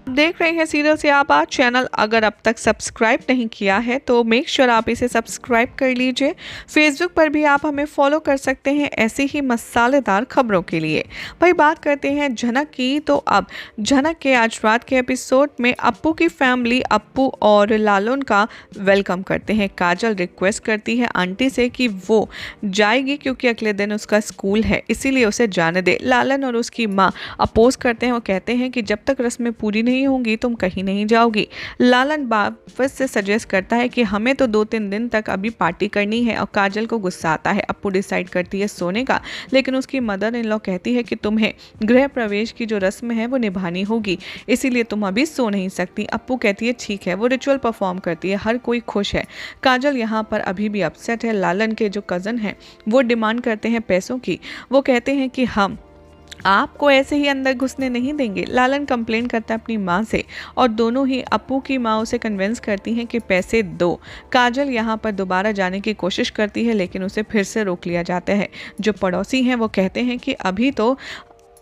देख रहे हैं सीरियल से आबाद चैनल। अगर अब तक सब्सक्राइब नहीं किया है तो मेक श्योर आप इसे सब्सक्राइब कर लीजिए। फेसबुक पर भी आप हमें फॉलो कर सकते हैं ऐसी ही मसालेदार खबरों के लिए। भाई बात करते हैं झनक की, तो अब झनक के आज रात के एपिसोड में अप्पू की फैमिली अप्पू और लालन का वेलकम करते हैं। काजल रिक्वेस्ट करती है आंटी से कि वो जाएगी क्योंकि अगले दिन उसका स्कूल है, इसीलिए उसे जाने दे। लालन और उसकी माँ अपोज करते हैं, वो कहते हैं कि जब तक रस्में पूरी नहीं होंगी तुम कहीं नहीं जाओगी। लालन वापस से सजेस्ट करता है कि हमें तो 2-3 दिन तक अभी पार्टी करनी है और काजल को गुस्सा आता है। अप्पू डिसाइड करती है सोने का, लेकिन उसकी मदर इन लॉ कहती है कि तुम्हें गृह प्रवेश की जो रस्म है वो निभानी होगी, इसीलिए तुम अभी सो नहीं सकती। अप्पू कहती है ठीक है, वो रिचुअल परफॉर्म करती है, हर कोई खुश है। काजल यहाँ पर अभी भी अपसेट है। लालन के जो कज़न हैं वो डिमांड करते हैं पैसों की। वो कहते हैं कि हम आपको ऐसे ही अंदर घुसने नहीं देंगे। लालन कंप्लेन करता है अपनी माँ से और दोनों ही अप्पू की माँ उसे कन्विंस करती हैं कि पैसे दो। काजल यहाँ पर दोबारा जाने की कोशिश करती है लेकिन उसे फिर से रोक लिया जाता है। जो पड़ोसी हैं वो कहते हैं कि अभी तो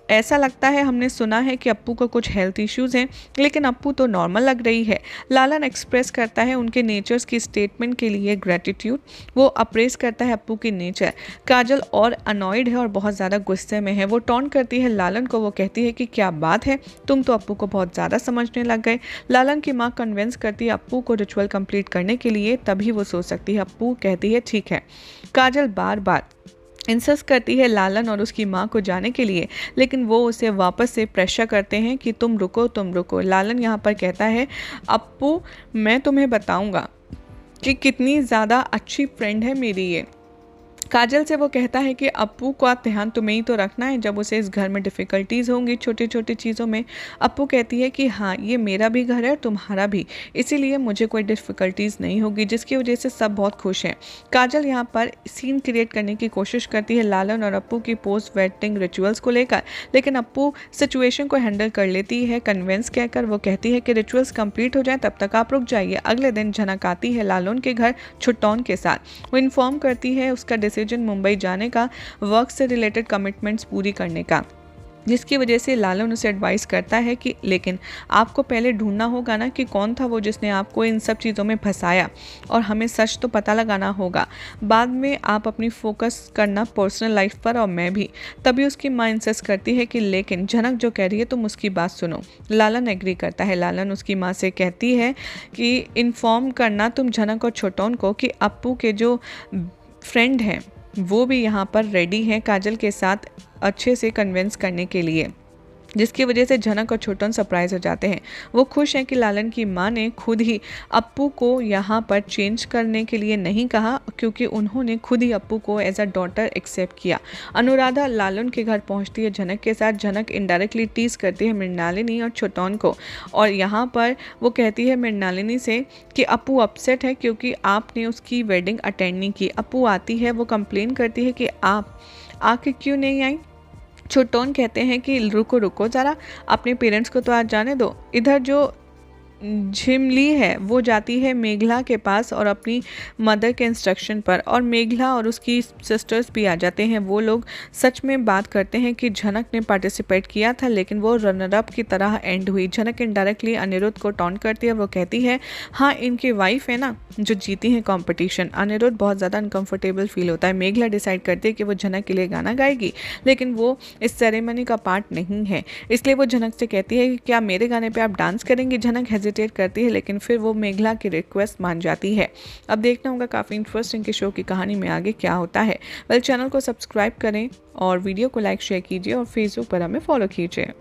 ऐसा लगता है, हमने सुना है कि अप्पू को कुछ हेल्थ इश्यूज़ हैं, लेकिन अप्पू तो नॉर्मल लग रही है। लालन एक्सप्रेस करता है उनके नेचर्स की स्टेटमेंट के लिए ग्रेटिट्यूड। वो अप्रेस करता है अप्पू की नेचर। काजल और अनॉयड है और बहुत ज़्यादा गुस्से में है। वो टॉन्ट करती है लालन को। वो कहती है कि क्या बात है, तुम तो अप्पू को बहुत ज़्यादा समझने लग गए। लालन की माँ कन्विंस करती है अप्पू को रिचुअल कंप्लीट करने के लिए, तभी वो सो सकती है। अप्पू कहती है ठीक है। काजल बार बार इंसिस्ट करती है लालन और उसकी माँ को जाने के लिए, लेकिन वो उसे वापस से प्रेशर करते हैं कि तुम रुको तुम रुको। लालन यहाँ पर कहता है अप्पू मैं तुम्हें बताऊँगा कि कितनी ज़्यादा अच्छी फ्रेंड है मेरी ये। काजल से वो कहता है कि अप्पू का ध्यान तुम्हें ही तो रखना है जब उसे इस घर में डिफ़िकल्टीज़ होंगी छोटी छोटी चीज़ों में। अप्पू कहती है कि हाँ ये मेरा भी घर है और तुम्हारा भी, इसीलिए मुझे कोई डिफ़िकल्टीज़ नहीं होगी, जिसकी वजह से सब बहुत खुश हैं। काजल यहाँ पर सीन क्रिएट करने की कोशिश करती है लालन और अप्पू की पोस्ट वेडिंग रिचुअल्स को लेकर, लेकिन अप्पू सिचुएशन को हैंडल कर लेती है कन्विंस कहकर। वो कहती है कि रिचुअल्स कंप्लीट हो जाए तब तक आप रुक जाइए। अगले दिन झनक आती है लालन के घर छुट्टौन के साथ। वो इन्फॉर्म करती है उसका डिसीजन मुंबई जाने का, वर्क से रिलेटेड कमिटमेंट्स पूरी करने का, जिसकी वजह से लालन उसे एडवाइस करता है कि लेकिन आपको पहले ढूंढना होगा ना कि कौन था वो जिसने आपको इन सब चीज़ों में फंसाया, और हमें सच तो पता लगाना होगा। बाद में आप अपनी फोकस करना पर्सनल लाइफ पर और मैं भी। तभी उसकी माँ इंसिस्ट करती है कि लेकिन झनक जो कह रही है तुम उसकी बात सुनो। लालन एग्री करता है। लालन उसकी माँ से कहती है कि इन्फॉर्म करना तुम झनक और छोटोन को कि अप्पू के जो फ्रेंड हैं वो भी यहाँ पर रेडी हैं काजल के साथ अच्छे से कन्विंस करने के लिए, जिसकी वजह से झनक और छोटन सरप्राइज हो जाते हैं। वो खुश हैं कि लालन की माँ ने खुद ही अप्पू को यहाँ पर चेंज करने के लिए नहीं कहा, क्योंकि उन्होंने खुद ही अप्पू को एज अ डॉटर एक्सेप्ट किया। अनुराधा लालन के घर पहुँचती है झनक के साथ। झनक इनडायरेक्टली टीज करती है मृणालिनी और छोटन को, और यहाँ पर वो कहती है मृणालिनी से कि अप्पू अपसेट है क्योंकि आपने उसकी वेडिंग अटेंड नहीं की। अप्पू आती है, वो कंप्लेन करती है कि आप आके क्यों नहीं आई। छोटोन कहते हैं कि रुको रुको ज़रा, अपने पेरेंट्स को तो आज जाने दो। इधर जो झिमली है वो जाती है मेघला के पास और अपनी मदर के इंस्ट्रक्शन पर, और मेघला और उसकी सिस्टर्स भी आ जाते हैं। वो लोग सच में बात करते हैं कि झनक ने पार्टिसिपेट किया था लेकिन वो रनर अप की तरह एंड हुई। झनक इनडायरेक्टली अनिरुद्ध को टॉन्ट करती है। वो कहती है हाँ इनकी वाइफ है ना जो जीती है कंपटीशन। अनिरुद्ध बहुत ज़्यादा अनकम्फर्टेबल फील होता है। मेघला डिसाइड करती है कि वो झनक के लिए गाना गाएगी, लेकिन वो इस सेरेमनी का पार्ट नहीं है, इसलिए वो झनक से कहती है कि क्या मेरे गाने पर आप डांस करेंगी। झनक हेजिटेट करती है लेकिन फिर वो मेघला की रिक्वेस्ट मान जाती है। अब देखना होगा काफ़ी इंटरेस्टिंग कि शो की कहानी में आगे क्या होता है। चैनल को सब्सक्राइब करें और वीडियो को लाइक शेयर कीजिए और फेसबुक पर हमें फॉलो कीजिए।